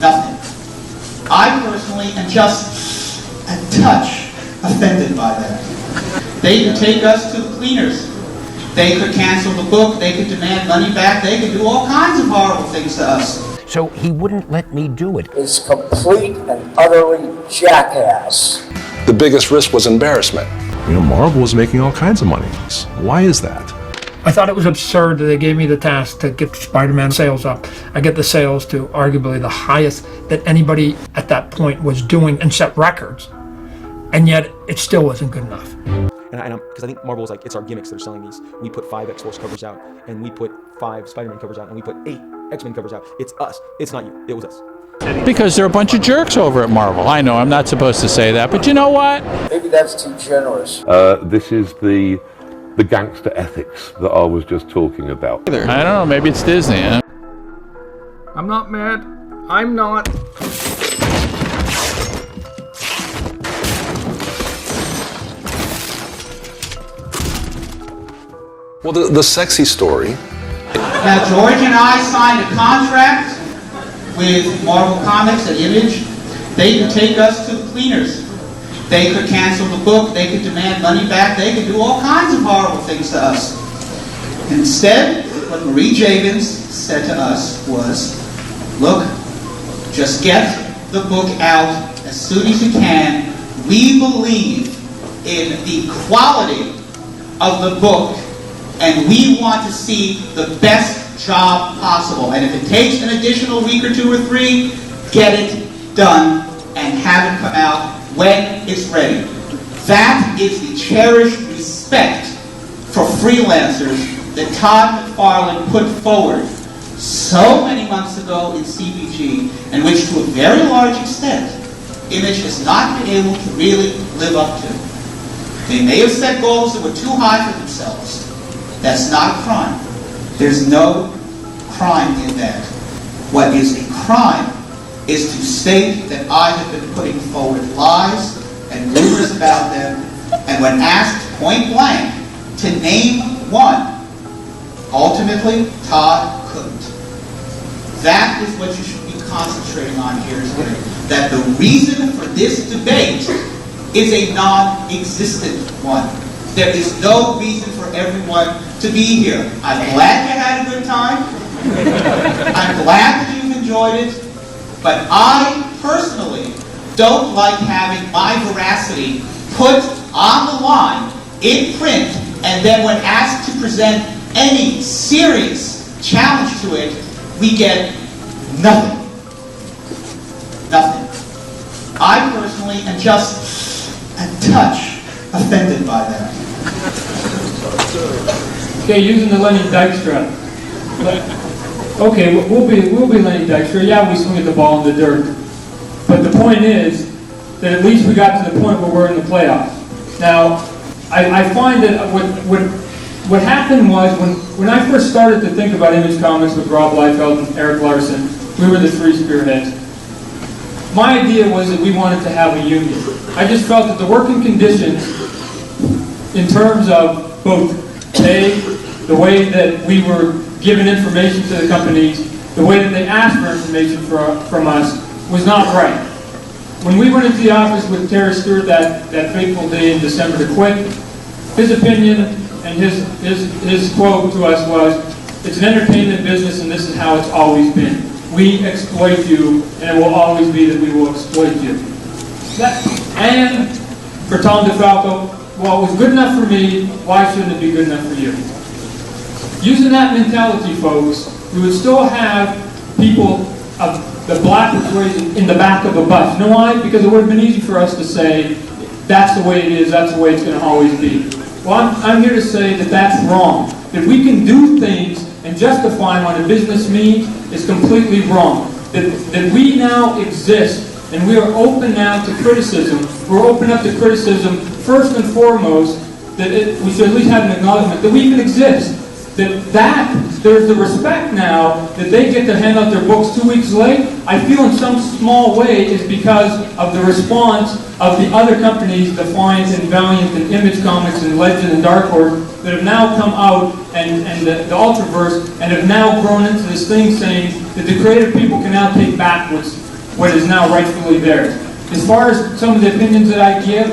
Nothing. I personally am just a touch offended by that. They could take us to the cleaners. They could cancel the book. They could demand money back. They could do all kinds of horrible things to us. So he wouldn't let me do it. Is complete and utterly jackass. The biggest risk was embarrassment. You know, Marvel was making all kinds of money. Why is that? I thought it was absurd that they gave me the task to get Spider-Man sales up. I get the sales to arguably the highest that anybody at that point was doing and set records. And yet it still wasn't good enough. Because I think Marvel is like, it's our gimmicks that are selling these. We put 5 X-Force covers out, and we put 5 Spider-Man covers out, and we put 8 X-Men covers out. It's us. It's not you. It was us. Because they're a bunch of jerks over at Marvel. I know, I'm not supposed to say that, but you know what? Maybe that's too generous. This is the gangster ethics that I was just talking about. I don't know, maybe it's Disney, huh? I'm not mad. I'm not. Well, the sexy story. Now, George and I signed a contract with Marvel Comics and Image. They could take us to the cleaners. They could cancel the book. They could demand money back. They could do all kinds of horrible things to us. Instead, what Marie Javins said to us was, look, just get the book out as soon as you can. We believe in the quality of the book, and we want to see the best job possible. And if it takes an additional week or 2 or 3, get it done and have it come out when it's ready. That is the cherished respect for freelancers that Todd.Mcfarlane put forward so many months ago in CBG, and which to a very large extent, Image has not been able to really live up to. They may have set goals that were too high for themselves. That's not a crime. There's no crime in that. What is a crime is to state that I have been putting forward lies and rumors about them, and when asked point blank to name one, ultimately Todd couldn't. That is what you should be concentrating on here today. That the reason for this debate is a non-existent one. There is no reason for everyone to be here. I'm glad you had a good time. I'm glad that you've enjoyed it. But I personally don't like having my veracity put on the line in print, and then when asked to present any serious challenge to it, we get nothing. Nothing. I personally am just a touch offended by that. Okay, using the Lenny Dykstra. Okay, we'll be Lenny Dykstra. Yeah, we swing at the ball in the dirt. But the point is that at least we got to the point where we're in the playoffs. Now, I find that what happened was when I first started to think about Image Comics with Rob Liefeld and Eric Larson, we were the 3 spearheads. My idea was that we wanted to have a union. I just felt that the working conditions in terms of both pay, the way that we were given information to the companies, the way that they asked for information from us was not right. When we went into the office with Terry Stewart that fateful day in December to quit, his opinion and his quote to us was, it's an entertainment business and this is how it's always been. We exploit you and it will always be that we will exploit you. And for Tom DeFalco, well, it was good enough for me, why shouldn't it be good enough for you? Using that mentality, folks, we would still have people of the black persuasion in the back of a bus. You know why? Because it would have been easy for us to say, that's the way it is, that's the way it's going to always be. Well, I'm here to say that that's wrong. That we can do things and justify them on a business means is completely wrong. That we now exist and we are open now to criticism. We're open up to criticism first and foremost, that we should at least have an acknowledgement that we even exist. There's the respect now that they get to hand out their books 2 weeks late. I feel in some small way is because of the response of the other companies, Defiant and Valiant and Image Comics and Legend and Dark Horse, that have now come out and the Ultraverse and have now grown into this thing saying that the creative people can now take back what is now rightfully theirs. As far as some of the opinions that I give,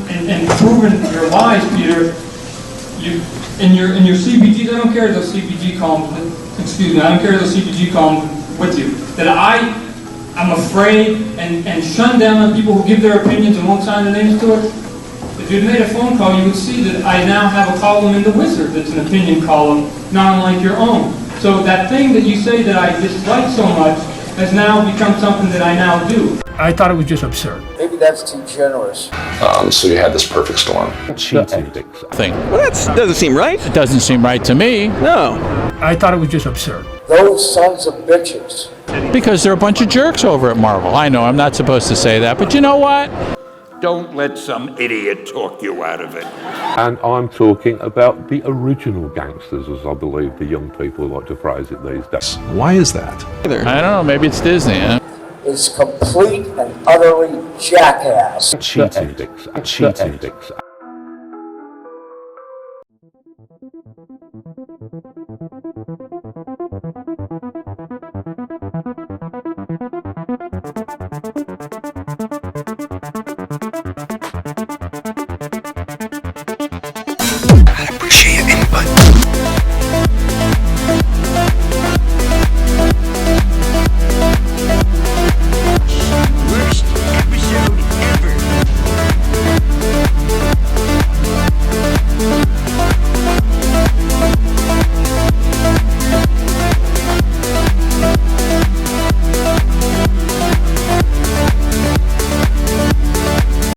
and proving your lies, Peter, in your CBGs, I don't carry those CBG columns, excuse me, I don't carry those CBG columns with you. That I'm afraid and shun down on people who give their opinions and won't sign their names to it. If you'd made a phone call, you would see that I now have a column in the Wizard that's an opinion column, not unlike your own. So that thing that you say that I dislike so much has now become something that I now do. I thought it was just absurd. Maybe that's too generous. So you had this perfect storm. Thing. Well, that doesn't seem right. It doesn't seem right to me. No. I thought it was just absurd. Those sons of bitches. Because they're a bunch of jerks over at Marvel. I know I'm not supposed to say that, but you know what? Don't let some idiot talk you out of it. And I'm talking about the original gangsters, as I believe the young people like to phrase it these days. Why is that? I don't know, maybe it's Disney, huh? Is complete and utterly jackass. The ethics.